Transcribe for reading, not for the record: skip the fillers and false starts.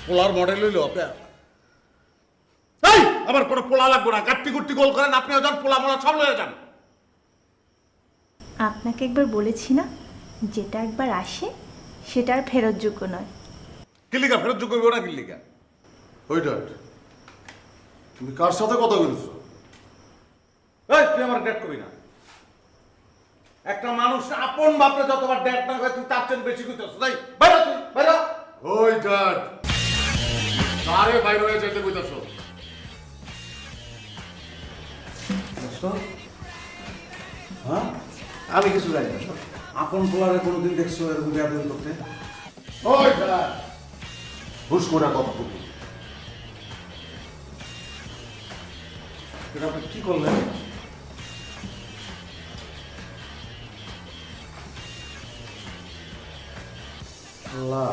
পোলার model হইলো আপনার এই আমার কোনো পোলা লাগবে না কাট্টি কুট্টি গোল করেন আপনিও যান পোলা মোলা সব লয়ে যান আপনাকে একবার বলেছি না, যেটা একবার আসে সেটা আর ফেরতযোগ্য নয়। কিল্লিকা ফেরত যোগ্য হইব না কিল্লিকা ওই ডট তুমি কার সাথে কথা বলছো এই তুই আমার ডেট করবি না একটা মানুষ আপন বাপরে যতবার ডেট না হয় তুই তার চেয়ে বেশি কইতেছ তাই বাইরে তুই বাইরে ওই ডট কারে বাইরে হয়ে যাইতে কইতাছ হ্যাঁ আমি কিছু জানি না আপন পোলারে কোনোদিন দেখছো এরকম বেয়াদবি করতে? ওই ডট হুশ করে কথা বলবি এটা আপনি কি করলেন? আল্লাহ